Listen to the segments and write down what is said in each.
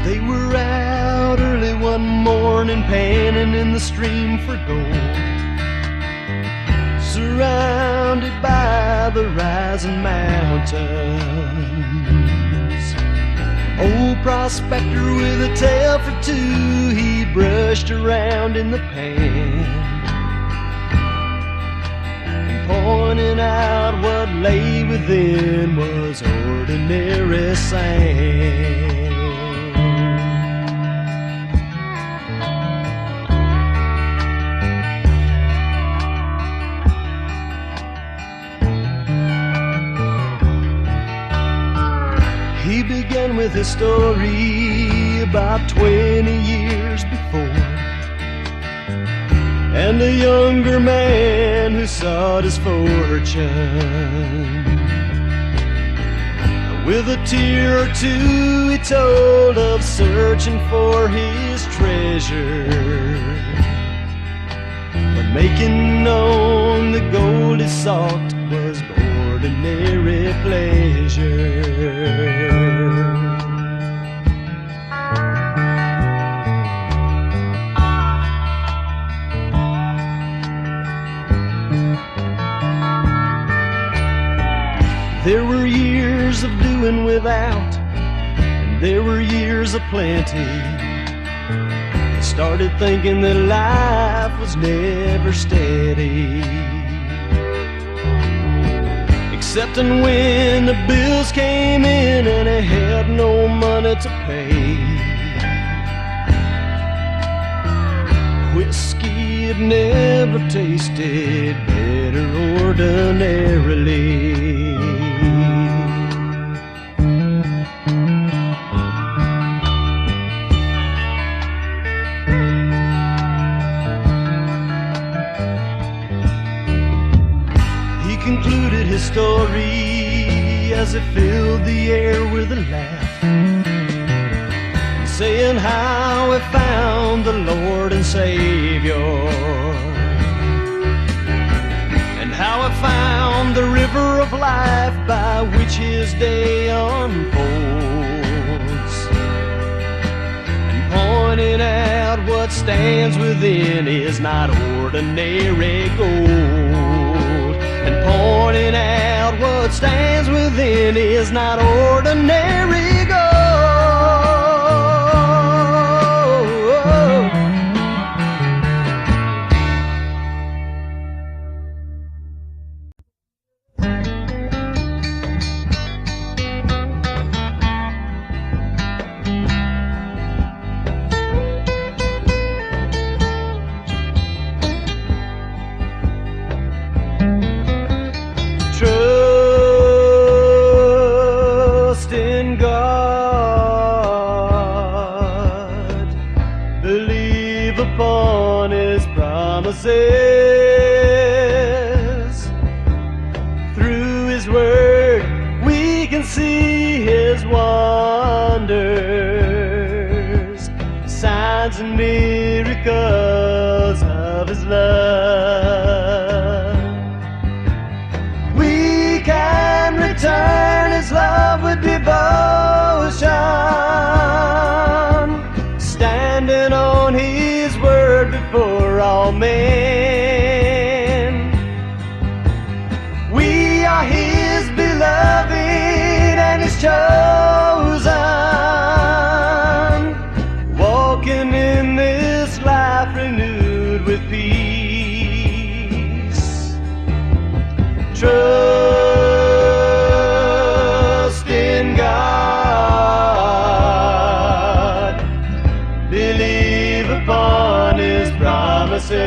They were out early one morning, panning in the stream for gold, surrounded by the rising mountains. Old prospector with a tale for two, he brushed around in the pan, and pointing out what lay within was ordinary sand. He began with his story about 20 years before, and a younger man who sought his fortune. With a tear or two he told of searching for his treasure, but making known the gold he sought was ordinary pleasure. There were years of doing without, and there were years of plenty. He started thinking that life was never steady, excepting when the bills came in and he had no money to pay. Whiskey had never tasted better ordinarily. Concluded his story as it filled the air with a laugh, saying how he found the Lord and Savior, and how he found the river of life by which his day unfolds, and pointing out what stands within is not ordinary gold, and pointing out what stands within is not ordinary gold. Trust in God, believe upon His promises. Through His word we can see His wonders, signs and miracles of His love. We can return His love with devotion, standing on His word before all men. We are His beloved and His chosen, walking in this life renewed with peace. Trust in God, believe upon His promises.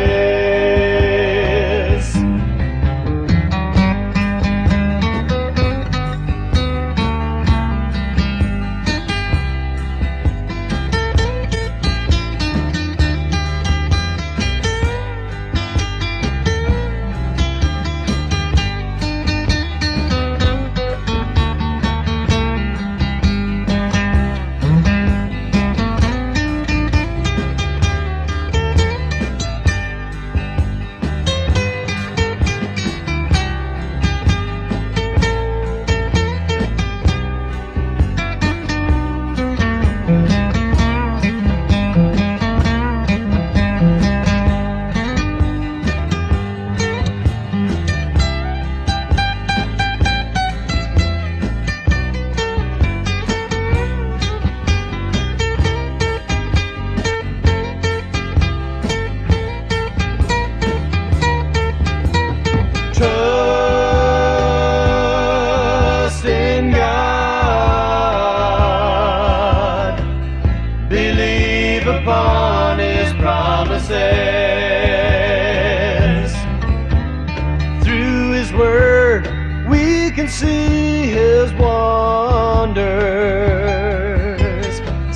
Through His Word, we can see His wonders,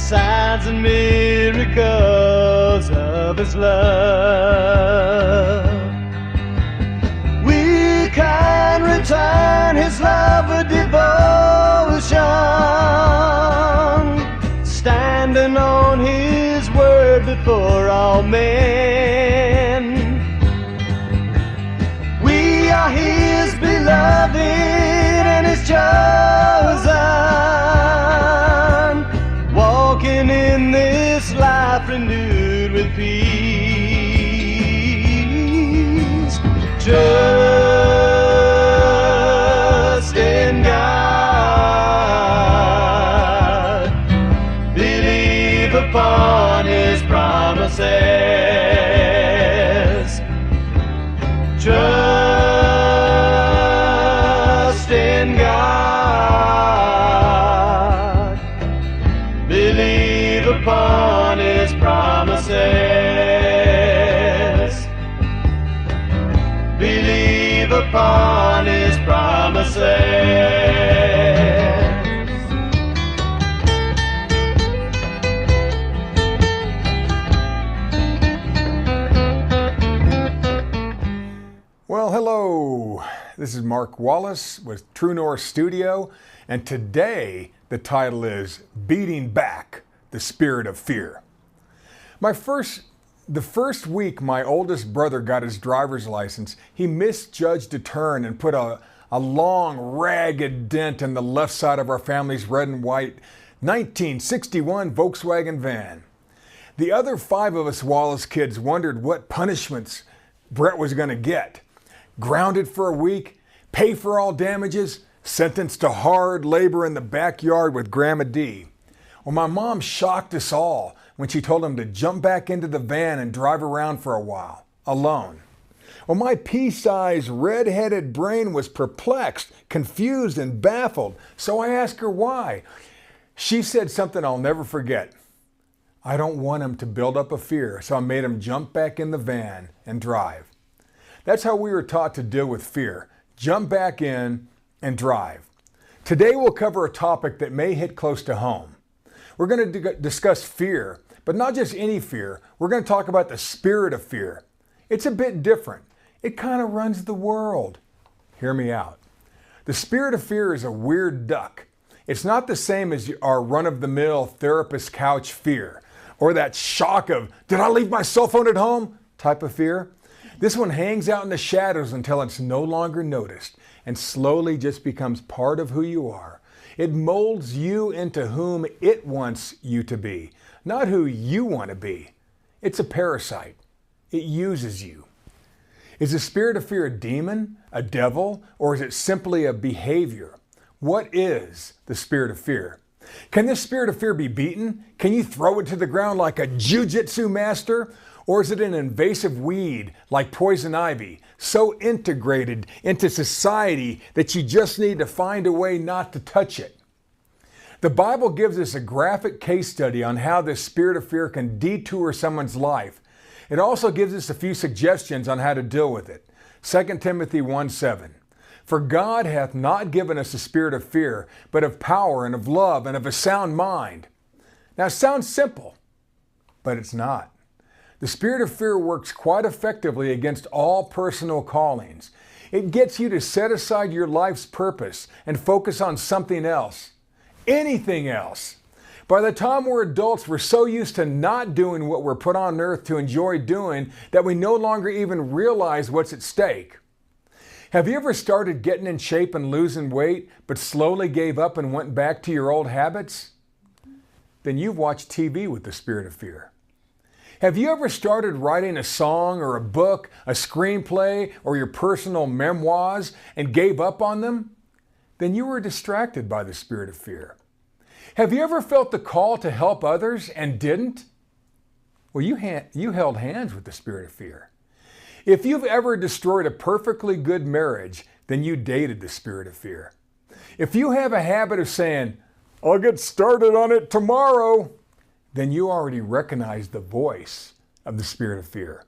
signs and miracles of His love. We can return His love with devotion, standing on His word before all men. We are His beloved and His chosen, walking in this life renewed with peace. Trust in God, believe upon His promises. Trust in God, believe upon His promises. Believe upon His promises. Well, hello. This is Mark Wallace with True North Studio, and today the title is Beating Back the Spirit of Fear. The first week my oldest brother got his driver's license, he misjudged a turn and put a long, ragged dent in the left side of our family's red and white 1961 Volkswagen van. The other 5 of us Wallace kids wondered what punishments Brett was going to get. Grounded for a week, pay for all damages, sentenced to hard labor in the backyard with Grandma D. Well, my mom shocked us all when she told him to jump back into the van and drive around for a while, alone. Well, my pea-sized, red-headed brain was perplexed, confused, and baffled, so I asked her why. She said something I'll never forget. I don't want him to build up a fear, so I made him jump back in the van and drive. That's how we were taught to deal with fear. Jump back in and drive. Today we'll cover a topic that may hit close to home. We're going to discuss fear, but not just any fear. We're going to talk about the spirit of fear. It's a bit different. It kind of runs the world. Hear me out. The spirit of fear is a weird duck. It's not the same as our run-of-the-mill therapist couch fear, or that shock of, did I leave my cell phone at home type of fear. This one hangs out in the shadows until it's no longer noticed and slowly just becomes part of who you are. It molds you into whom it wants you to be, not who you want to be. It's a parasite. It uses you. Is the spirit of fear a demon, a devil, or is it simply a behavior? What is the spirit of fear? Can this spirit of fear be beaten? Can you throw it to the ground like a jujitsu master? Or is it an invasive weed like poison ivy, so integrated into society that you just need to find a way not to touch it? The Bible gives us a graphic case study on how this spirit of fear can detour someone's life. It also gives us a few suggestions on how to deal with it. 2 Timothy 1:7. For God hath not given us a spirit of fear, but of power and of love and of a sound mind. Now it sounds simple, but it's not. The spirit of fear works quite effectively against all personal callings. It gets you to set aside your life's purpose and focus on something else. Anything else. By the time we're adults, we're so used to not doing what we're put on earth to enjoy doing that we no longer even realize what's at stake. Have you ever started getting in shape and losing weight, but slowly gave up and went back to your old habits? Then you've watched TV with the spirit of fear. Have you ever started writing a song or a book, a screenplay, or your personal memoirs and gave up on them? Then you were distracted by the spirit of fear. Have you ever felt the call to help others and didn't? Well, you held hands with the spirit of fear. If you've ever destroyed a perfectly good marriage, then you dated the spirit of fear. If you have a habit of saying, I'll get started on it tomorrow, then you already recognize the voice of the spirit of fear.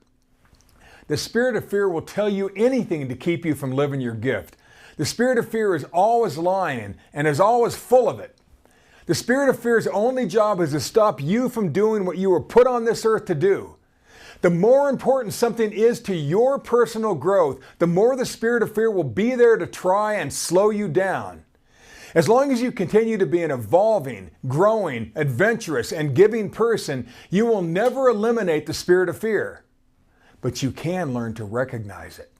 The spirit of fear will tell you anything to keep you from living your gift. The spirit of fear is always lying and is always full of it. The spirit of fear's only job is to stop you from doing what you were put on this earth to do. The more important something is to your personal growth, the more the spirit of fear will be there to try and slow you down. As long as you continue to be an evolving, growing, adventurous, and giving person, you will never eliminate the spirit of fear. But you can learn to recognize it.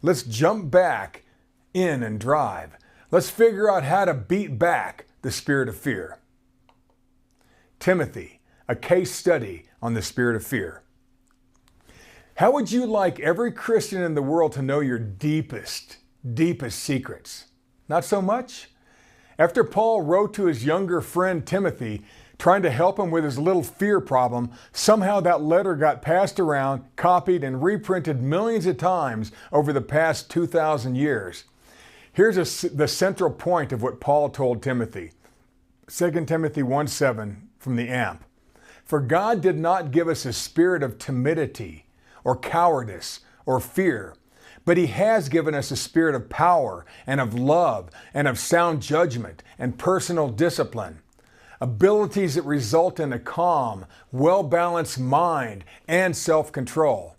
Let's jump back in and drive. Let's figure out how to beat back the spirit of fear. Timothy, a case study on the spirit of fear. How would you like every Christian in the world to know your deepest secrets? Not so much? After Paul wrote to his younger friend Timothy, trying to help him with his little fear problem, somehow that letter got passed around, copied, and reprinted millions of times over the past 2,000 years. Here's the central point of what Paul told Timothy. 2 Timothy 1:7 from the AMP. For God did not give us a spirit of timidity or cowardice or fear, but He has given us a spirit of power and of love and of sound judgment and personal discipline. Abilities that result in a calm, well-balanced mind and self-control.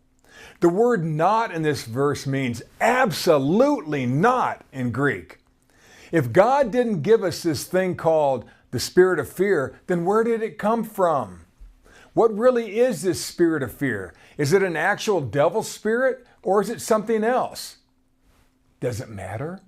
The word not in this verse means absolutely not in Greek. If God didn't give us this thing called the spirit of fear, then where did it come from? What really is this spirit of fear? Is it an actual devil spirit or is it something else? Does it matter?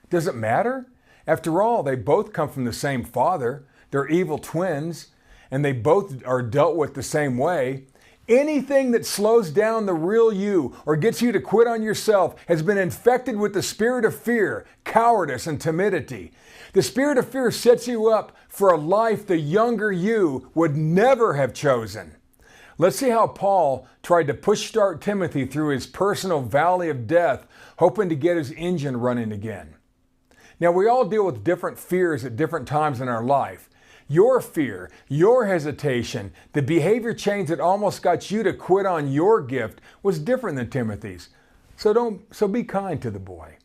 Does it matter? After all, they both come from the same Father. They're evil twins, and they both are dealt with the same way. Anything that slows down the real you or gets you to quit on yourself has been infected with the spirit of fear, cowardice, and timidity. The spirit of fear sets you up for a life the younger you would never have chosen. Let's see how Paul tried to push start Timothy through his personal valley of death, hoping to get his engine running again. Now, we all deal with different fears at different times in our life. Your fear, your hesitation, the behavior change that almost got you to quit on your gift was different than Timothy's. So be kind to the boy.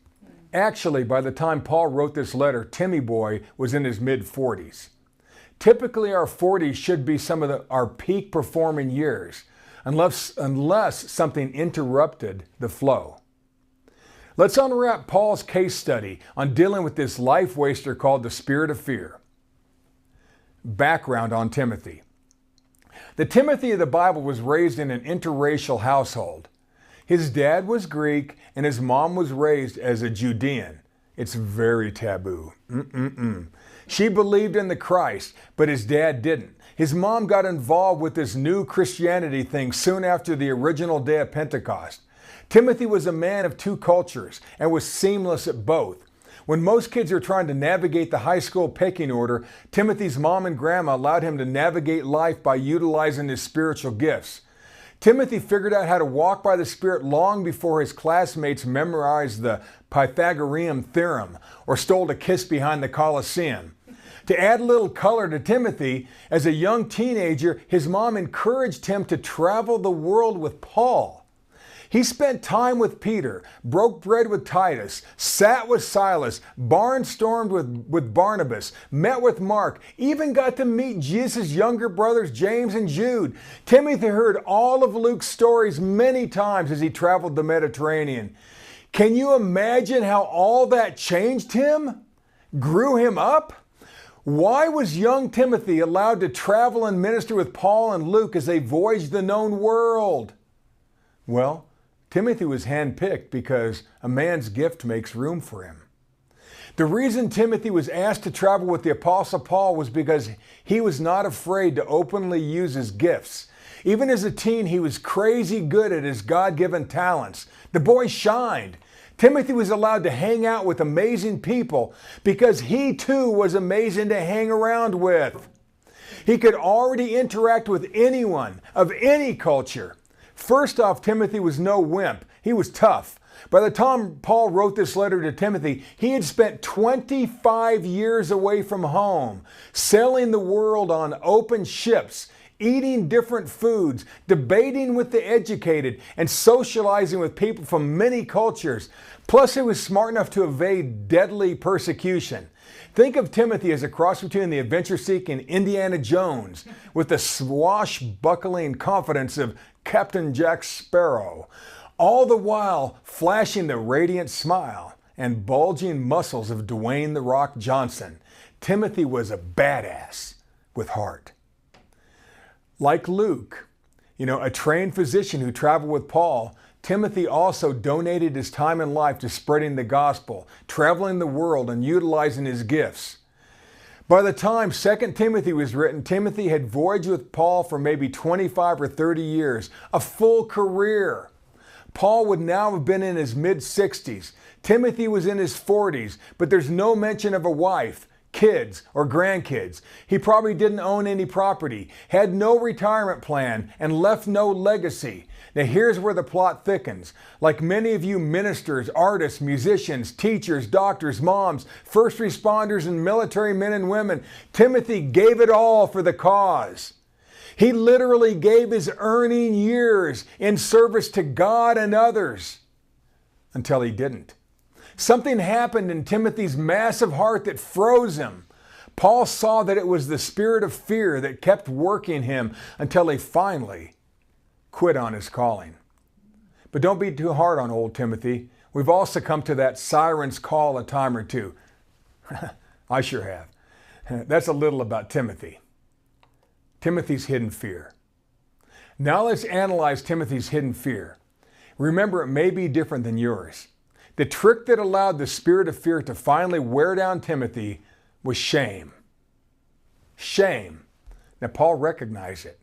Actually, by the time Paul wrote this letter, Timmy boy was in his mid-40s. Typically, our 40s should be some of our peak performing years, unless something interrupted the flow. Let's unwrap Paul's case study on dealing with this life waster called the spirit of fear. Background on Timothy. The Timothy of the Bible was raised in an interracial household. His dad was Greek and his mom was raised as a Judean. It's very taboo. She believed in the Christ, but his dad didn't. His mom got involved with this new Christianity thing soon after the original day of Pentecost. Timothy was a man of two cultures and was seamless at both. When most kids are trying to navigate the high school pecking order, Timothy's mom and grandma allowed him to navigate life by utilizing his spiritual gifts. Timothy figured out how to walk by the Spirit long before his classmates memorized the Pythagorean theorem or stole a kiss behind the Colosseum. To add a little color to Timothy, as a young teenager, his mom encouraged him to travel the world with Paul. He spent time with Peter, broke bread with Titus, sat with Silas, barnstormed with Barnabas, met with Mark, even got to meet Jesus' younger brothers James and Jude. Timothy heard all of Luke's stories many times as he traveled the Mediterranean. Can you imagine how all that changed him? Grew him up? Why was young Timothy allowed to travel and minister with Paul and Luke as they voyaged the known world? Well, Timothy was handpicked because a man's gift makes room for him. The reason Timothy was asked to travel with the Apostle Paul was because he was not afraid to openly use his gifts. Even as a teen, he was crazy good at his God-given talents. The boy shined. Timothy was allowed to hang out with amazing people because he too was amazing to hang around with. He could already interact with anyone of any culture. First off, Timothy was no wimp. He was tough. By the time Paul wrote this letter to Timothy, he had spent 25 years away from home, sailing the world on open ships, eating different foods, debating with the educated, and socializing with people from many cultures. Plus, he was smart enough to evade deadly persecution. Think of Timothy as a cross between the adventure-seeking Indiana Jones with the swashbuckling confidence of Captain Jack Sparrow, all the while flashing the radiant smile and bulging muscles of Dwayne "The Rock" Johnson. Timothy was a badass with heart. Like Luke, a trained physician who traveled with Paul, Timothy also donated his time and life to spreading the gospel, traveling the world, and utilizing his gifts. By the time 2 Timothy was written, Timothy had voyaged with Paul for maybe 25 or 30 years, a full career. Paul would now have been in his mid-60s. Timothy was in his 40s, but there's no mention of a wife, kids, or grandkids. He probably didn't own any property, had no retirement plan, and left no legacy. Now here's where the plot thickens. Like many of you ministers, artists, musicians, teachers, doctors, moms, first responders, and military men and women, Timothy gave it all for the cause. He literally gave his earning years in service to God and others until he didn't. Something happened in Timothy's massive heart that froze him. Paul saw that it was the spirit of fear that kept working him until he finally quit on his calling. But don't be too hard on old Timothy. We've all succumbed to that siren's call a time or two. I sure have. That's a little about Timothy. Timothy's hidden fear. Now let's analyze Timothy's hidden fear. Remember, it may be different than yours. The trick that allowed the spirit of fear to finally wear down Timothy was shame. Shame. Now, Paul recognized it.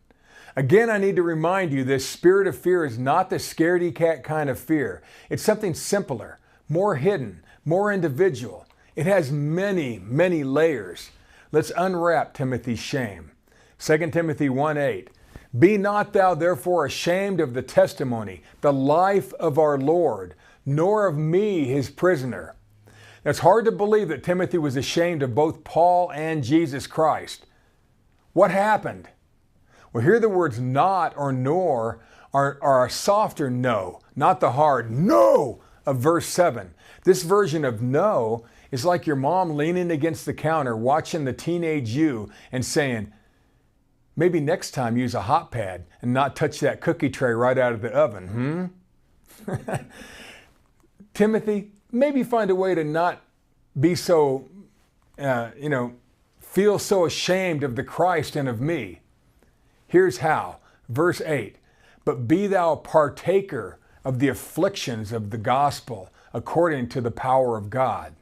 Again, I need to remind you this spirit of fear is not the scaredy cat kind of fear. It's something simpler, more hidden, more individual. It has many, many layers. Let's unwrap Timothy's shame. 2 Timothy 1:8. Be not thou therefore ashamed of the testimony, the life of our Lord, nor of me, his prisoner. It's hard to believe that Timothy was ashamed of both Paul and Jesus Christ. What happened? Well, here the words not or nor are a softer no, not the hard no of verse 7. This version of no is like your mom leaning against the counter watching the teenage you and saying, maybe next time use a hot pad and not touch that cookie tray right out of the oven, Timothy, maybe find a way to not be so, feel so ashamed of the Christ and of me. Here's how. Verse 8, but be thou a partaker of the afflictions of the gospel according to the power of God.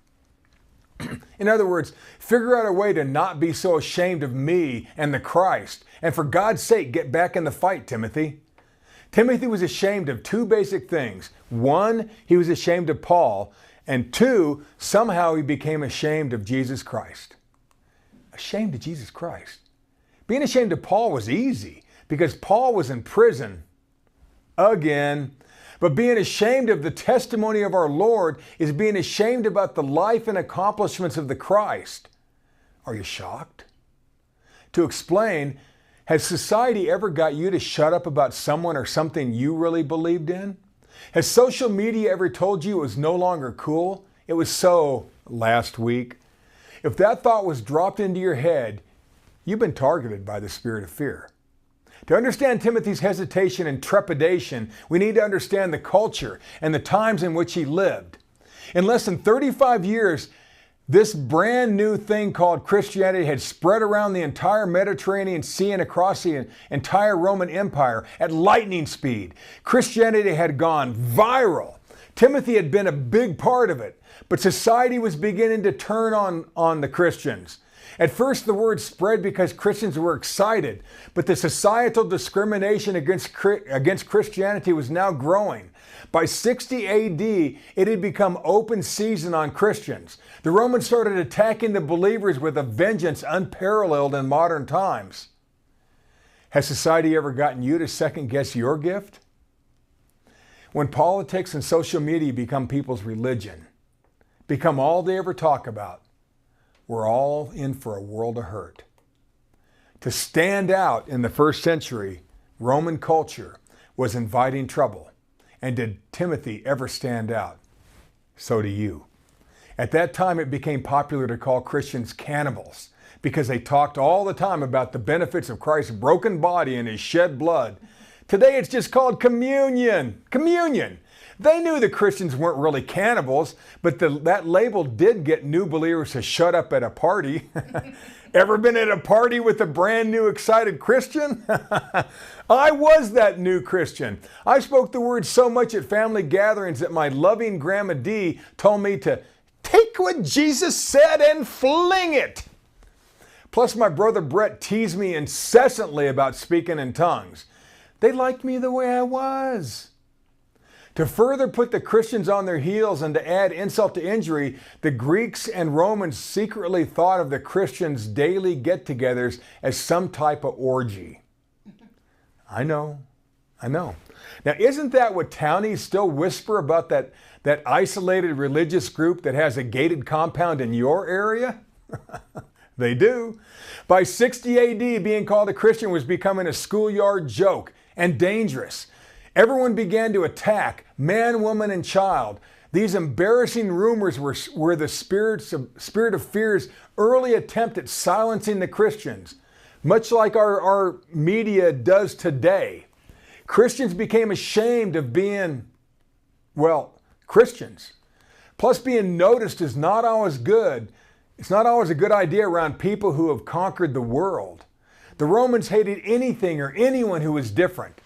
In other words, figure out a way to not be so ashamed of me and the Christ. And for God's sake, get back in the fight, Timothy. Timothy was ashamed of two basic things. One, he was ashamed of Paul. And two, somehow he became ashamed of Jesus Christ. Ashamed of Jesus Christ. Being ashamed of Paul was easy because Paul was in prison again. But being ashamed of the testimony of our Lord is being ashamed about the life and accomplishments of the Christ. Are you shocked? To explain, has society ever got you to shut up about someone or something you really believed in? Has social media ever told you it was no longer cool? It was so last week. If that thought was dropped into your head, you've been targeted by the spirit of fear. To understand Timothy's hesitation and trepidation, we need to understand the culture and the times in which he lived. In less than 35 years, this brand new thing called Christianity had spread around the entire Mediterranean Sea and across the entire Roman Empire at lightning speed. Christianity had gone viral. Timothy had been a big part of it, but society was beginning to turn on the Christians. At first, the word spread because Christians were excited, but the societal discrimination against Christianity was now growing. By 60 AD, it had become open season on Christians. The Romans started attacking the believers with a vengeance unparalleled in modern times. Has society ever gotten you to second guess your gift? When politics and social media become people's religion, become all they ever talk about, we're all in for a world of hurt. To stand out in the first century Roman culture was inviting trouble. And did Timothy ever stand out? So do you. At that time, it became popular to call Christians cannibals because they talked all the time about the benefits of Christ's broken body and his shed blood. Today, it's just called communion. Communion. They knew the Christians weren't really cannibals, but that label did get new believers to shut up at a party. Ever been at a party with a brand new excited Christian? I was that new Christian. I spoke the word so much at family gatherings that my loving Grandma Dee told me to take what Jesus said and fling it. Plus my brother Brett teased me incessantly about speaking in tongues. They liked me the way I was. To further put the Christians on their heels and to add insult to injury, the Greeks and Romans secretly thought of the Christians' daily get-togethers as some type of orgy. I know. Now, isn't that what townies still whisper about that isolated religious group that has a gated compound in your area? They do. By 60 AD, being called a Christian was becoming a schoolyard joke and dangerous. Everyone began to attack, man, woman, and child. These embarrassing rumors were the spirit of fear's early attempt at silencing the Christians, much like our media does today. Christians became ashamed of being, Christians. Plus, being noticed is not always good. It's not always a good idea around people who have conquered the world. The Romans hated anything or anyone who was different.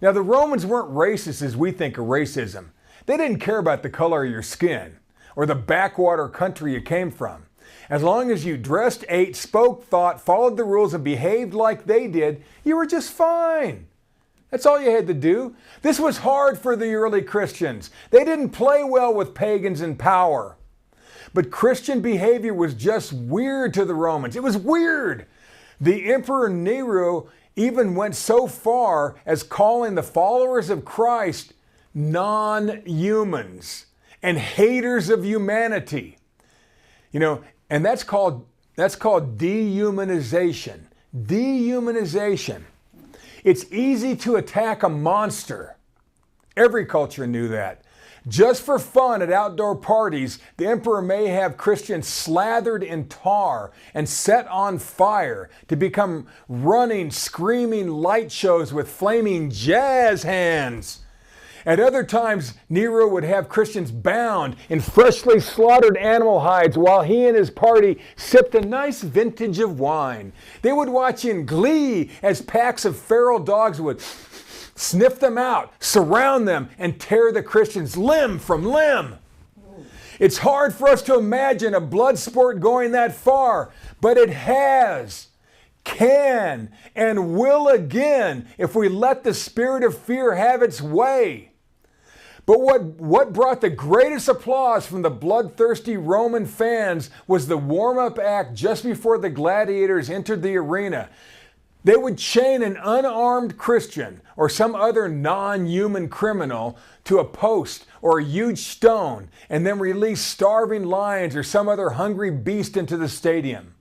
Now, the Romans weren't racist as we think of racism. They didn't care about the color of your skin or the backwater country you came from. As long as you dressed, ate, spoke, thought, followed the rules, and behaved like they did, you were just fine. That's all you had to do. This was hard for the early Christians. They didn't play well with pagans in power. But Christian behavior was just weird to the Romans. It was weird. The Emperor Nero even went so far as calling the followers of Christ non-humans and haters of humanity. And that's called dehumanization. Dehumanization. It's easy to attack a monster. Every culture knew that. Just for fun at outdoor parties, the emperor may have Christians slathered in tar and set on fire to become running, screaming light shows with flaming jazz hands. At other times, Nero would have Christians bound in freshly slaughtered animal hides while he and his party sipped a nice vintage of wine. They would watch in glee as packs of feral dogs would sniff them out, surround them, and tear the Christians limb from limb. It's hard for us to imagine a blood sport going that far, but it has, can, and will again if we let the spirit of fear have its way. But what brought the greatest applause from the bloodthirsty Roman fans was the warm-up act just before the gladiators entered the arena. They would chain an unarmed Christian or some other non-human criminal to a post or a huge stone and then release starving lions or some other hungry beast into the stadium.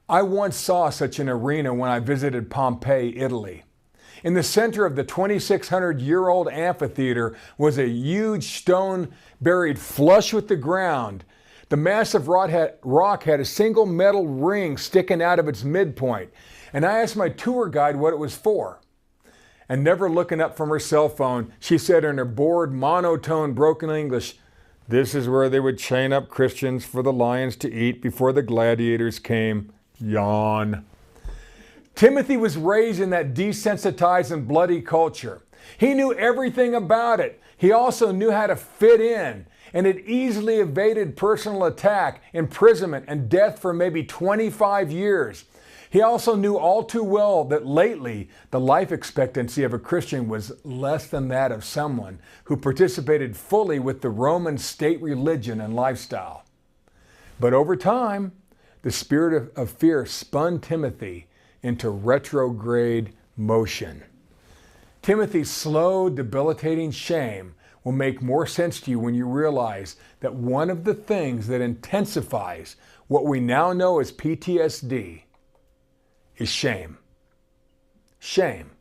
I once saw such an arena when I visited Pompeii, Italy. In the center of the 2,600-year-old amphitheater was a huge stone buried flush with the ground. The massive rock had a single metal ring sticking out of its midpoint, and I asked my tour guide what it was for. And never looking up from her cell phone, she said in her bored, monotone, broken English, "This is where they would chain up Christians for the lions to eat before the gladiators came." Yawn. Timothy was raised in that desensitized and bloody culture. He knew everything about it. He also knew how to fit in, and had easily evaded personal attack, imprisonment, and death for maybe 25 years. He also knew all too well that lately the life expectancy of a Christian was less than that of someone who participated fully with the Roman state religion and lifestyle. But over time, the spirit of fear spun Timothy into retrograde motion. Timothy's slow, debilitating shame will make more sense to you when you realize that one of the things that intensifies what we now know as PTSD is shame. Shame.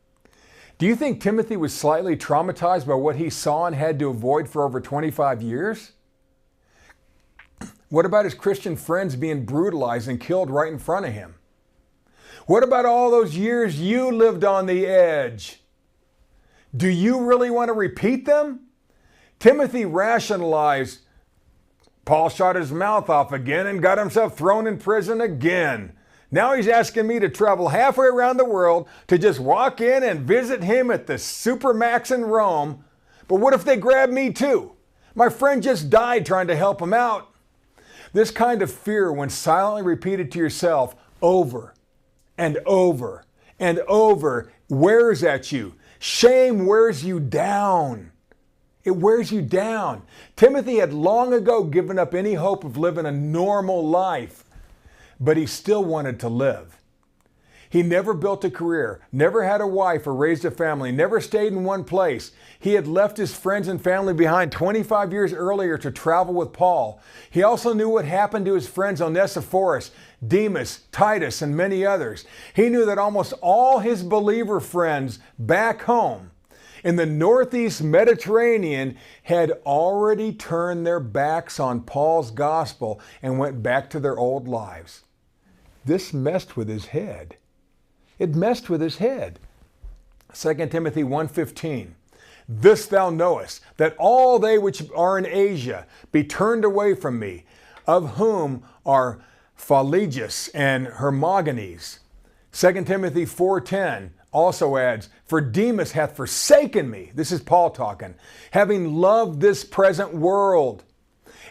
Do you think Timothy was slightly traumatized by what he saw and had to avoid for over 25 years? What about his Christian friends being brutalized and killed right in front of him? What about all those years you lived on the edge? Do you really want to repeat them? Timothy rationalized, Paul shot his mouth off again and got himself thrown in prison again. Now he's asking me to travel halfway around the world to just walk in and visit him at the Supermax in Rome. But what if they grab me too? My friend just died trying to help him out. This kind of fear, when silently repeated to yourself over and over and over, wears at you. Shame wears you down. It wears you down. Timothy had long ago given up any hope of living a normal life, but he still wanted to live. He never built a career, never had a wife or raised a family, never stayed in one place. He had left his friends and family behind 25 years earlier to travel with Paul. He also knew what happened to his friends Onesiphorus, Demas, Titus, and many others. He knew that almost all his believer friends back home in the Northeast Mediterranean had already turned their backs on Paul's gospel and went back to their old lives. This messed with his head. It messed with his head. 2 Timothy 1:15. This thou knowest, that all they which are in Asia be turned away from me, of whom are Philologus and Hermogenes. 2 Timothy 4:10 also adds, for Demas hath forsaken me, this is Paul talking, having loved this present world,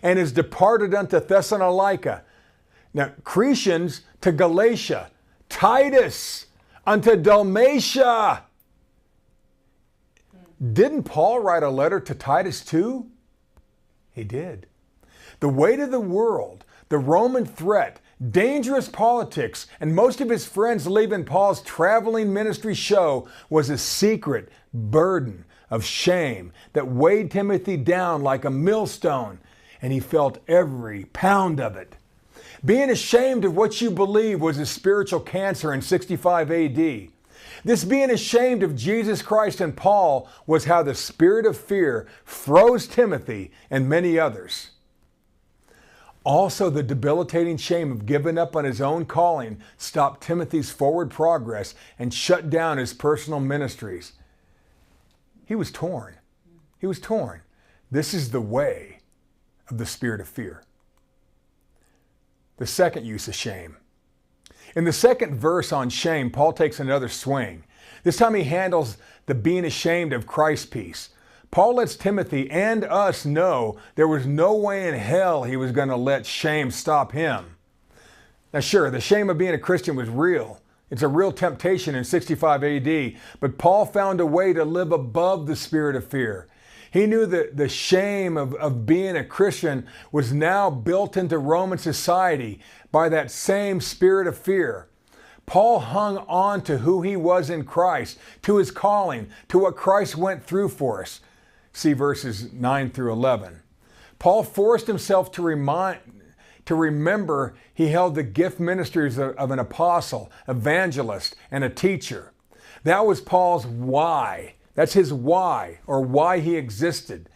and is departed unto Thessalonica. Now, Cretans to Galatia, Titus unto Dalmatia. Didn't Paul write a letter to Titus too? He did. The weight of the world, the Roman threat, dangerous politics, and most of his friends leaving Paul's traveling ministry show was a secret burden of shame that weighed Timothy down like a millstone, and he felt every pound of it. Being ashamed of what you believe was a spiritual cancer in 65 AD. This being ashamed of Jesus Christ and Paul was how the spirit of fear froze Timothy and many others. Also, the debilitating shame of giving up on his own calling stopped Timothy's forward progress and shut down his personal ministries. He was torn. He was torn. This is the way of the spirit of fear. The second use of shame. In the second verse on shame, Paul takes another swing. This time he handles the being ashamed of Christ's peace. Paul lets Timothy and us know there was no way in hell he was going to let shame stop him. Now sure, the shame of being a Christian was real. It's a real temptation in 65 AD, but Paul found a way to live above the spirit of fear. He knew that the shame of being a Christian was now built into Roman society by that same spirit of fear. Paul hung on to who he was in Christ, to his calling, to what Christ went through for us. See verses 9 through 11. Paul forced himself to remember he held the gift ministries of an apostle, evangelist, and a teacher. That was Paul's why. That's his why, or why he existed.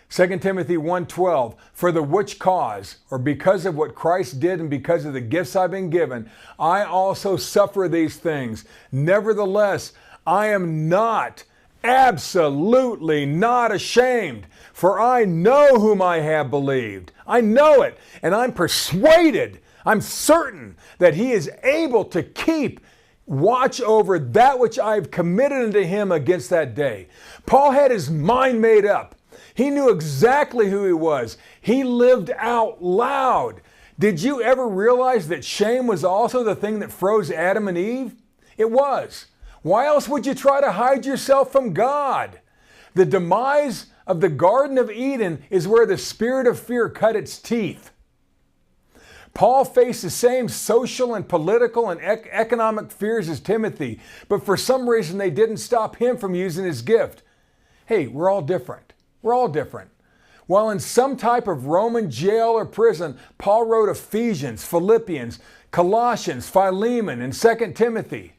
2 Timothy 1:12, for the which cause, or because of what Christ did and because of the gifts I've been given, I also suffer these things. Nevertheless, I am not, absolutely not ashamed, for I know whom I have believed. I know it, and I'm persuaded, I'm certain that he is able to keep watch over that which I've committed unto him against that day. Paul had his mind made up. He knew exactly who he was. He lived out loud. Did you ever realize that shame was also the thing that froze Adam and Eve? It was. Why else would you try to hide yourself from God? The demise of the Garden of Eden is where the spirit of fear cut its teeth. Paul faced the same social and political and economic fears as Timothy, but for some reason they didn't stop him from using his gift. Hey, we're all different. We're all different. While in some type of Roman jail or prison, Paul wrote Ephesians, Philippians, Colossians, Philemon, and 2 Timothy.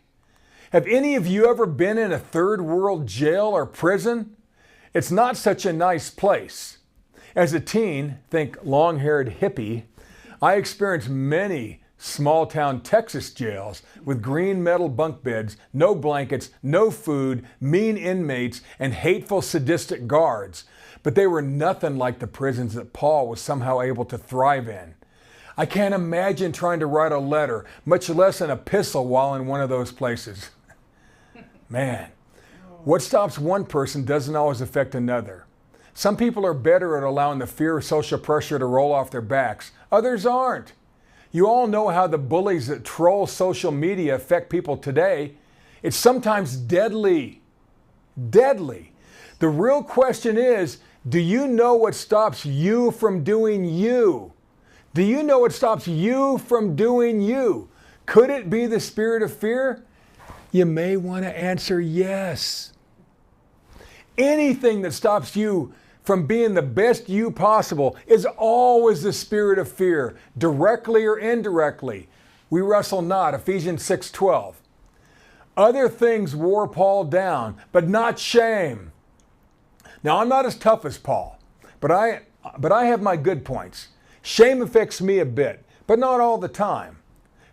Have any of you ever been in a third world jail or prison? It's not such a nice place. As a teen, think long-haired hippie, I experienced many small-town Texas jails with green metal bunk beds, no blankets, no food, mean inmates, and hateful sadistic guards. But they were nothing like the prisons that Paul was somehow able to thrive in. I can't imagine trying to write a letter, much less an epistle, while in one of those places. Man, what stops one person doesn't always affect another. Some people are better at allowing the fear of social pressure to roll off their backs. Others aren't. You all know how the bullies that troll social media affect people today. It's sometimes deadly. Deadly. The real question is, do you know what stops you from doing you? Do you know what stops you from doing you? Could it be the spirit of fear? You may want to answer yes. Anything that stops you from being the best you possible is always the spirit of fear, directly or indirectly. We wrestle not, Ephesians 6:12. Other things wore Paul down, but not shame. Now, I'm not as tough as Paul, but I have my good points. Shame affects me a bit, but not all the time.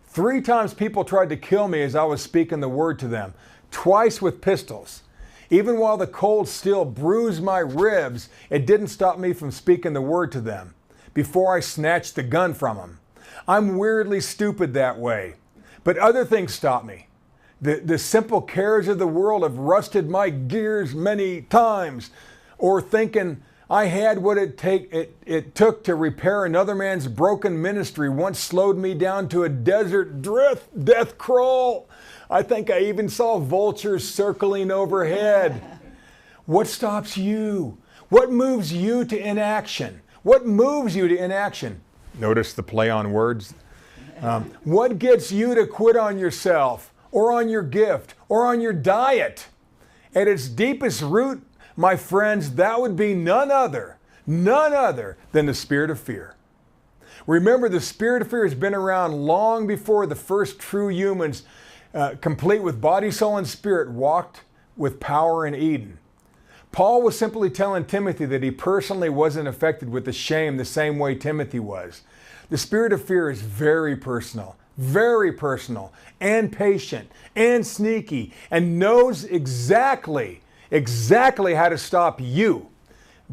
3 times people tried to kill me as I was speaking the word to them, twice with pistols. Even while the cold steel bruised my ribs, it didn't stop me from speaking the word to them before I snatched the gun from them. I'm weirdly stupid that way, but other things stop me. The simple cares of the world have rusted my gears many times, or thinking I had what it took to repair another man's broken ministry once slowed me down to a desert death crawl. I think I even saw vultures circling overhead. What stops you? What moves you to inaction? What moves you to inaction? Notice the play on words. What gets you to quit on yourself, or on your gift, or on your diet? At its deepest root, my friends, that would be none other than the spirit of fear. Remember, the spirit of fear has been around long before the first true humans, complete with body, soul, and spirit, walked with power in Eden. Paul was simply telling Timothy that he personally wasn't affected with the shame the same way Timothy was. The spirit of fear is very personal, and patient, and sneaky, and knows exactly how to stop you.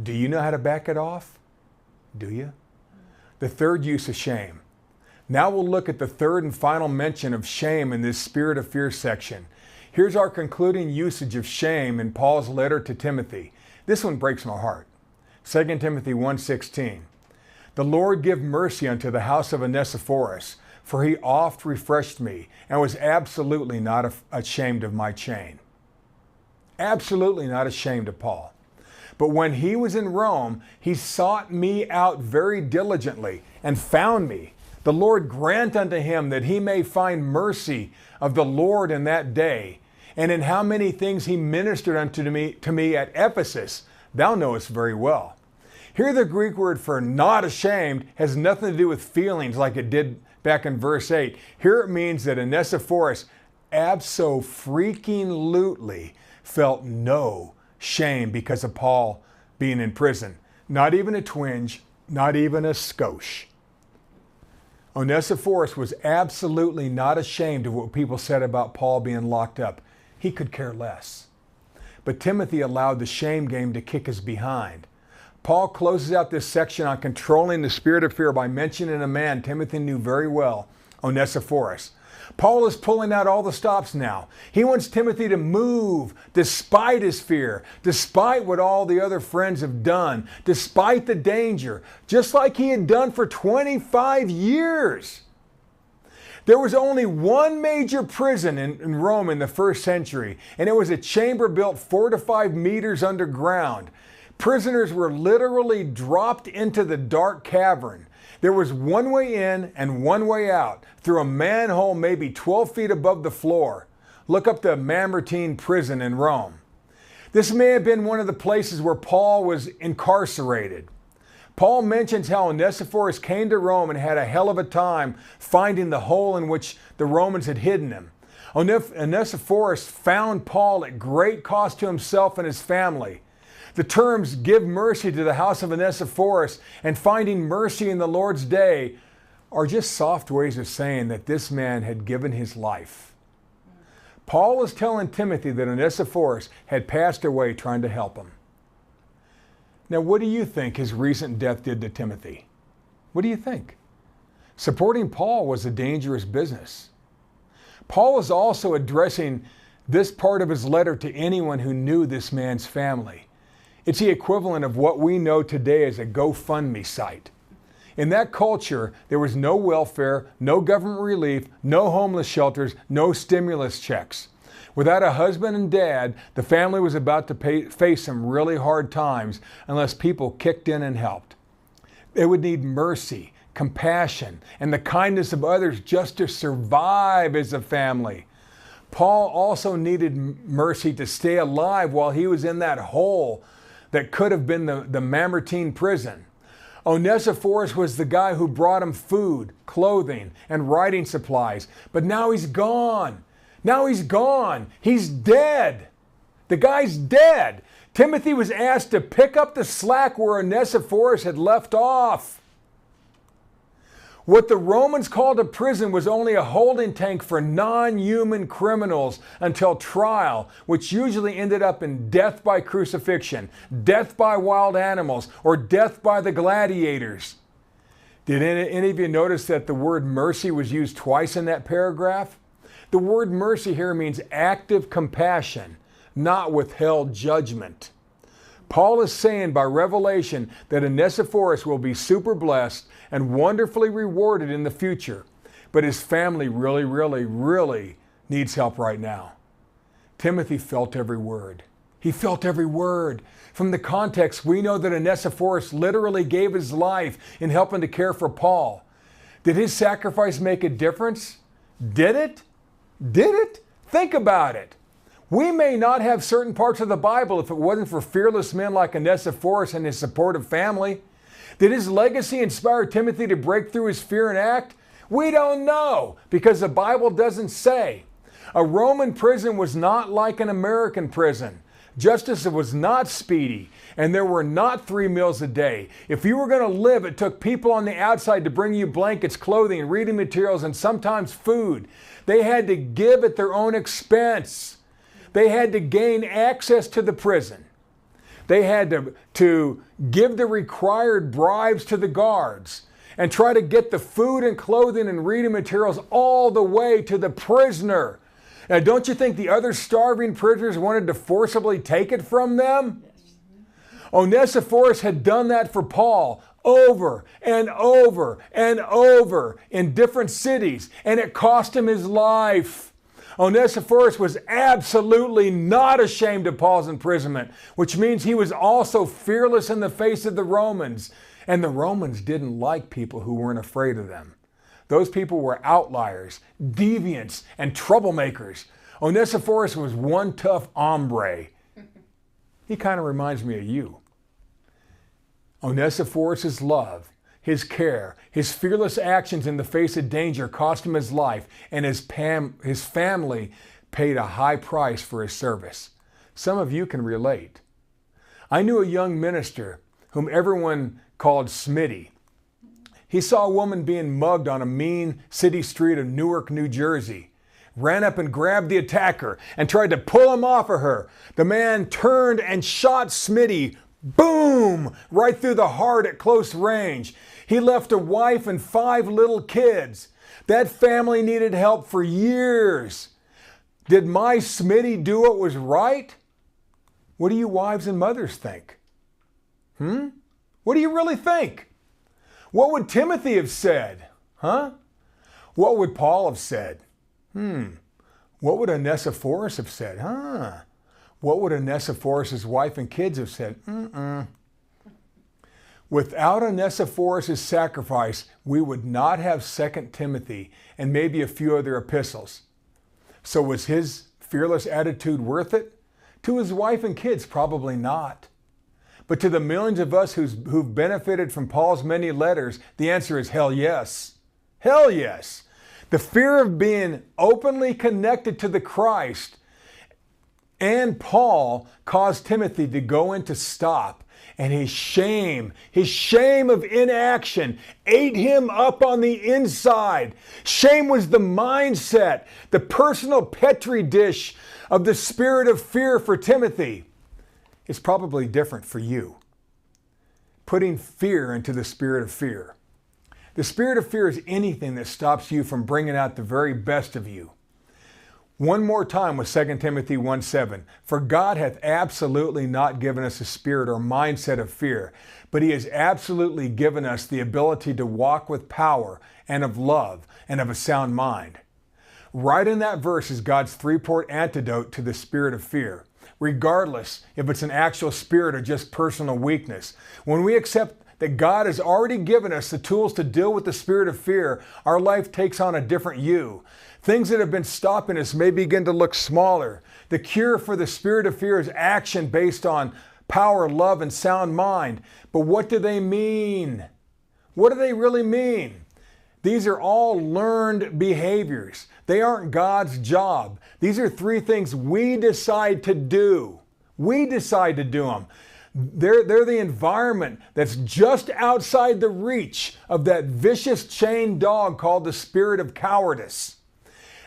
Do you know how to back it off? Do you? The third use of shame. Now we'll look at the third and final mention of shame in this spirit of fear section. Here's our concluding usage of shame in Paul's letter to Timothy. This one breaks my heart. 2 Timothy 1:16. The Lord give mercy unto the house of Onesiphorus, for he oft refreshed me, and was absolutely not ashamed of my chain. Absolutely not ashamed of Paul. But when he was in Rome, he sought me out very diligently and found me. The Lord grant unto him that he may find mercy of the Lord in that day. And in how many things he ministered unto me at Ephesus, thou knowest very well. Here the Greek word for not ashamed has nothing to do with feelings like it did back in verse 8. Here it means that Onesiphorus abso-freaking-lutely felt no shame because of Paul being in prison. Not even a twinge, not even a skosh. Onesiphorus was absolutely not ashamed of what people said about Paul being locked up. He could care less. But Timothy allowed the shame game to kick his behind. Paul closes out this section on controlling the spirit of fear by mentioning a man Timothy knew very well, Onesiphorus. Paul is pulling out all the stops now. He wants Timothy to move despite his fear, despite what all the other friends have done, despite the danger, just like he had done for 25 years. There was only one major prison in Rome in the first century, and it was a chamber built 4 to 5 meters underground. Prisoners were literally dropped into the dark cavern. There was one way in and one way out through a manhole maybe 12 feet above the floor. Look up the Mamertine prison in Rome. This may have been one of the places where Paul was incarcerated. Paul mentions how Onesiphorus came to Rome and had a hell of a time finding the hole in which the Romans had hidden him. Onesiphorus found Paul at great cost to himself and his family. The terms "give mercy to the house of Onesiphorus" and "finding mercy in the Lord's day" are just soft ways of saying that this man had given his life. Paul was telling Timothy that Onesiphorus had passed away trying to help him. Now, what do you think his recent death did to Timothy? What do you think? Supporting Paul was a dangerous business. Paul is also addressing this part of his letter to anyone who knew this man's family. It's the equivalent of what we know today as a GoFundMe site. In that culture, there was no welfare, no government relief, no homeless shelters, no stimulus checks. Without a husband and dad, the family was about to face some really hard times unless people kicked in and helped. They would need mercy, compassion, and the kindness of others just to survive as a family. Paul also needed mercy to stay alive while he was in that hole that could have been the Mamertine prison. Onesiphorus was the guy who brought him food, clothing, and writing supplies, but now he's gone. Now he's gone. He's dead. The guy's dead. Timothy was asked to pick up the slack where Onesiphorus had left off. What the Romans called a prison was only a holding tank for non-human criminals until trial, which usually ended up in death by crucifixion, death by wild animals, or death by the gladiators. Did any of you notice that the word mercy was used twice in that paragraph? The word mercy here means active compassion, not withheld judgment. Paul is saying by revelation that Onesiphorus will be super blessed and wonderfully rewarded in the future, but his family really needs help right now. Timothy felt every word. He felt every word. From the context, we know that Onesiphorus literally gave his life in helping to care for Paul. Did his sacrifice make a difference? Did it? Did it? Think about it. We may not have certain parts of the Bible if it wasn't for fearless men like Onesiphorus and his supportive family. Did his legacy inspire Timothy to break through his fear and act? We don't know, because the Bible doesn't say. A Roman prison was not like an American prison. Justice was not speedy, and there were not 3 meals a day. If you were going to live, it took people on the outside to bring you blankets, clothing, reading materials, and sometimes food. They had to give at their own expense. They had to gain access to the prison. They had to give the required bribes to the guards and try to get the food and clothing and reading materials all the way to the prisoner. Now, don't you think the other starving prisoners wanted to forcibly take it from them? Onesiphorus had done that for Paul over and over and over in different cities, and it cost him his life. Onesiphorus was absolutely not ashamed of Paul's imprisonment, which means he was also fearless in the face of the Romans. And the Romans didn't like people who weren't afraid of them. Those people were outliers, deviants, and troublemakers. Onesiphorus was one tough hombre. He kind of reminds me of you. Onesiphorus' love, his care, his fearless actions in the face of danger cost him his life, and his family paid a high price for his service. Some of you can relate. I knew a young minister whom everyone called Smitty. He saw a woman being mugged on a mean city street of Newark, New Jersey, ran up and grabbed the attacker and tried to pull him off of her. The man turned and shot Smitty, boom, right through the heart at close range. He left a wife and 5 little kids. That family needed help for years. Did my Smitty do what was right? What do you wives and mothers think? What do you really think? What would Timothy have said? What would Paul have said? What would Onesiphorus have said? What would Onesiphorus' wife and kids have said? Without Onesiphorus' sacrifice, we would not have 2 Timothy and maybe a few other epistles. So was his fearless attitude worth it? To his wife and kids, probably not. But to the millions of us who've benefited from Paul's many letters, the answer is hell yes. Hell yes. The fear of being openly connected to the Christ and Paul caused Timothy to go into stop. And his shame of inaction ate him up on the inside. Shame was the mindset, the personal petri dish of the spirit of fear for Timothy. It's probably different for you. Putting fear into the spirit of fear. The spirit of fear is anything that stops you from bringing out the very best of you. One more time with 2 Timothy 1:7. For God hath absolutely not given us a spirit or mindset of fear, but He has absolutely given us the ability to walk with power and of love and of a sound mind. Right in that verse is God's three-part antidote to the spirit of fear, regardless if it's an actual spirit or just personal weakness. When we accept that God has already given us the tools to deal with the spirit of fear, our life takes on a different hue. Things that have been stopping us may begin to look smaller. The cure for the spirit of fear is action based on power, love, and sound mind. But what do they mean? What do they really mean? These are all learned behaviors. They aren't God's job. These are three things we decide to do. We decide to do them. They're the environment that's just outside the reach of that vicious chained dog called the spirit of cowardice.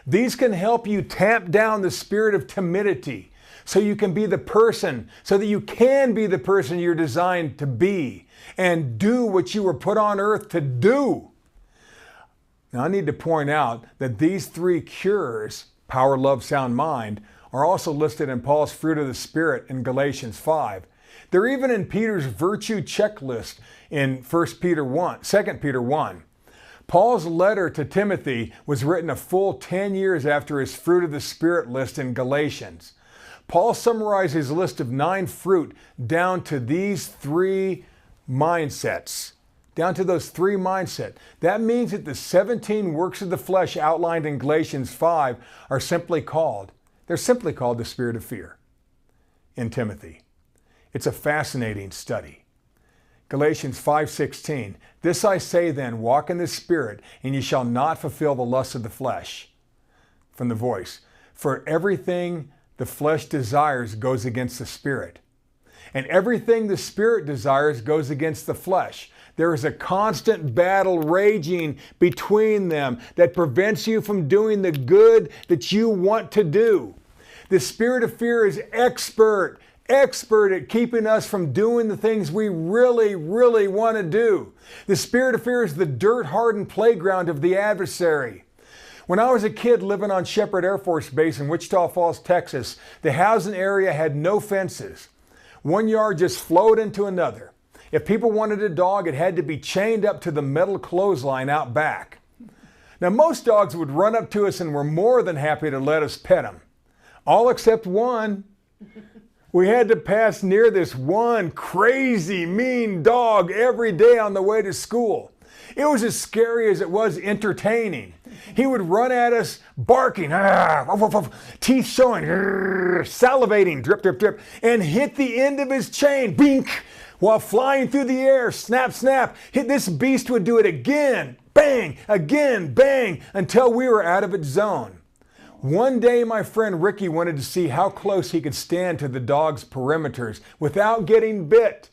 These can help you tamp down the spirit of timidity so you can be the person, so that you can be the person you're designed to be and do what you were put on earth to do. Now, I need to point out that these three cures, power, love, sound mind, are also listed in Paul's fruit of the Spirit in Galatians 5. They're even in Peter's virtue checklist in 2 Peter 1. Paul's letter to Timothy was written a full 10 years after his fruit of the Spirit list in Galatians. Paul summarized his list of 9 fruit down to these 3 mindsets. Down to those 3 mindsets. That means that the 17 works of the flesh outlined in Galatians 5 are simply called the spirit of fear in Timothy. It's a fascinating study. Galatians 5:16, this I say then, walk in the Spirit, and ye shall not fulfill the lust of the flesh. From the Voice, for everything the flesh desires goes against the Spirit, and everything the Spirit desires goes against the flesh. There is a constant battle raging between them that prevents you from doing the good that you want to do. The spirit of fear is expert at keeping us from doing the things we really, really want to do. The spirit of fear is the dirt-hardened playground of the adversary. When I was a kid living on Shepherd Air Force Base in Wichita Falls, Texas, the housing area had no fences. One yard just flowed into another. If people wanted a dog, it had to be chained up to the metal clothesline out back. Now, most dogs would run up to us and were more than happy to let us pet them. All except one. We had to pass near this one crazy, mean dog every day on the way to school. It was as scary as it was entertaining. He would run at us barking, teeth showing, salivating, drip, drip, drip, and hit the end of his chain, bink, while flying through the air, snap, snap. This beast would do it again, bang, again, bang, until we were out of its zone. One day, my friend Ricky wanted to see how close he could stand to the dog's perimeters without getting bit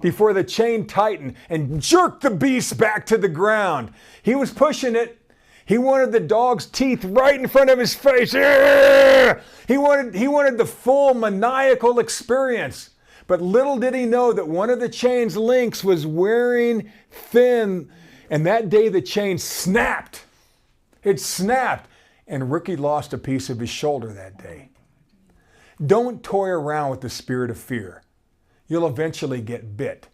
before the chain tightened and jerked the beast back to the ground. He was pushing it. He wanted the dog's teeth right in front of his face. He wanted the full maniacal experience. But little did he know that one of the chain's links was wearing thin, and that day the chain snapped. It snapped. And Ricky lost a piece of his shoulder that day. Don't toy around with the spirit of fear. You'll eventually get bit.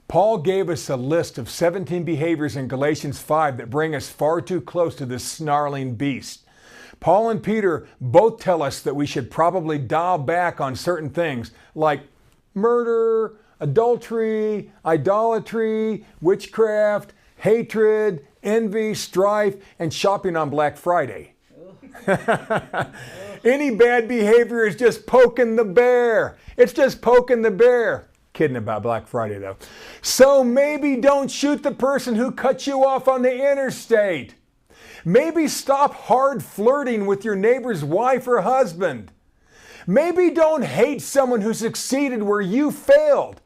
Paul gave us a list of 17 behaviors in Galatians 5 that bring us far too close to this snarling beast. Paul and Peter both tell us that we should probably dial back on certain things like murder, adultery, idolatry, witchcraft, hatred, envy, strife, and shopping on Black Friday. Any bad behavior is just poking the bear. It's just poking the bear. kidding about Black Friday though. So maybe don't shoot the person who cut you off on the interstate. Maybe stop hard flirting with your neighbor's wife or husband. Maybe don't hate someone who succeeded where you failed.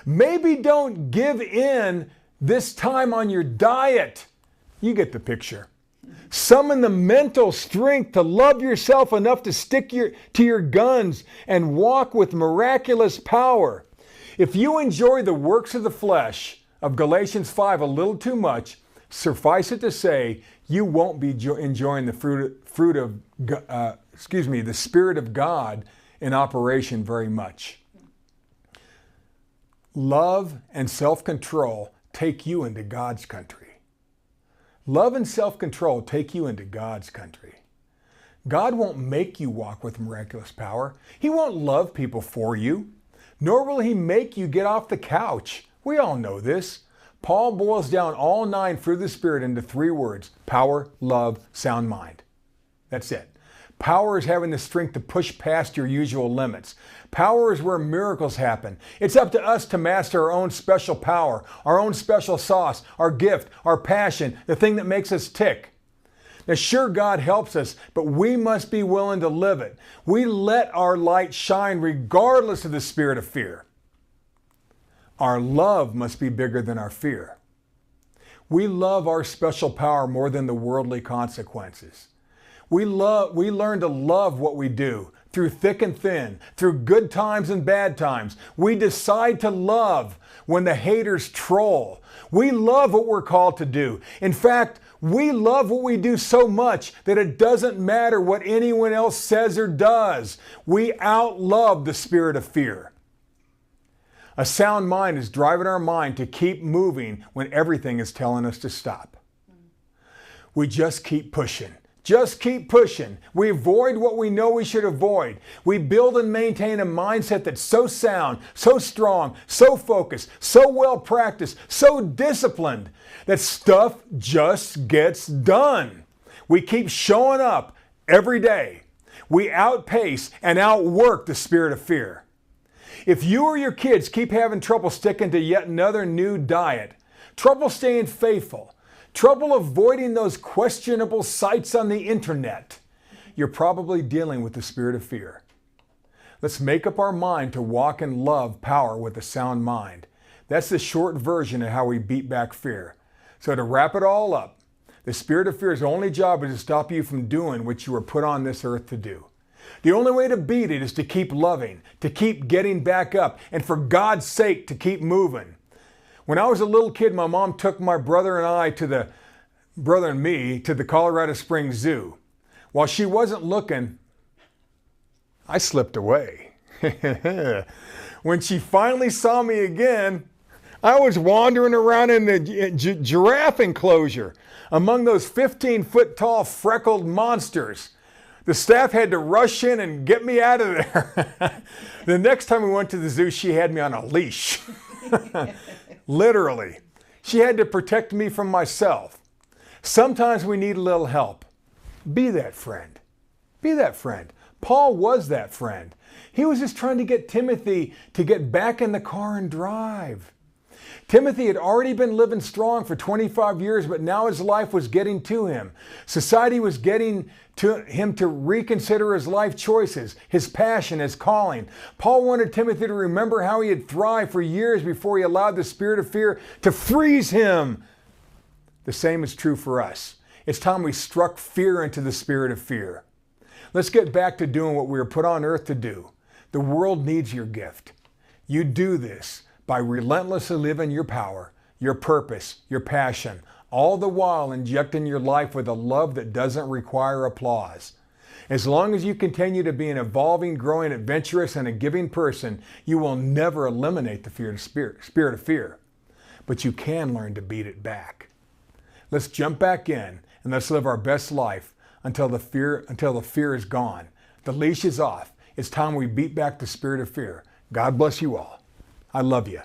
Maybe don't give in this time on your diet. You get the picture. Summon the mental strength to love yourself enough to stick to your guns and walk with miraculous power. If you enjoy the works of the flesh of Galatians 5 a little too much, suffice it to say, you won't be enjoying the the Spirit of God in operation very much. Love and self-control take you into God's country. Love and self-control take you into God's country. God won't make you walk with miraculous power. He won't love people for you, nor will he make you get off the couch. We all know this. Paul boils down all 9 fruit of the Spirit into 3 words: power, love, sound mind. That's it. Power is having the strength to push past your usual limits. Power is where miracles happen. It's up to us to master our own special power, our own special sauce, our gift, our passion, the thing that makes us tick. Now, sure, God helps us, but we must be willing to live it. We let our light shine regardless of the spirit of fear. Our love must be bigger than our fear. We love our special power more than the worldly consequences. We learn to love what we do through thick and thin, through good times and bad times. We decide to love when the haters troll. We love what we're called to do. In fact, we love what we do so much that it doesn't matter what anyone else says or does. We outlove the spirit of fear. A sound mind is driving our mind to keep moving when everything is telling us to stop. We just keep pushing. Just keep pushing. We avoid what we know we should avoid. We build and maintain a mindset that's so sound, so strong, so focused, so well practiced, so disciplined that stuff just gets done. We keep showing up every day. We outpace and outwork the spirit of fear. If you or your kids keep having trouble sticking to yet another new diet, trouble staying faithful, trouble avoiding those questionable sites on the internet, you're probably dealing with the spirit of fear. Let's make up our mind to walk in love power with a sound mind. That's the short version of how we beat back fear. So to wrap it all up, the spirit of fear's only job is to stop you from doing what you were put on this earth to do. The only way to beat it is to keep loving, to keep getting back up, and for God's sake, to keep moving. When I was a little kid, my mom took my brother and me to the Colorado Springs Zoo. While she wasn't looking, I slipped away. When she finally saw me again, I was wandering around in the giraffe enclosure among those 15-foot tall freckled monsters. The staff had to rush in and get me out of there. The next time we went to the zoo, she had me on a leash. Literally. She had to protect me from myself. Sometimes we need a little help. Be that friend. Be that friend. Paul was that friend. He was just trying to get Timothy to get back in the car and drive. Timothy had already been living strong for 25 years, but now his life was getting to him. Society was getting to him to reconsider his life choices, his passion, his calling. Paul wanted Timothy to remember how he had thrived for years before he allowed the spirit of fear to freeze him. The same is true for us. It's time we struck fear into the spirit of fear. Let's get back to doing what we were put on earth to do. The world needs your gift. You do this by relentlessly living your power, your purpose, your passion, all the while injecting your life with a love that doesn't require applause. As long as you continue to be an evolving, growing, adventurous, and a giving person, you will never eliminate the spirit of fear. But you can learn to beat it back. Let's jump back in and let's live our best life until the fear is gone. The leash is off. It's time we beat back the spirit of fear. God bless you all. I love you.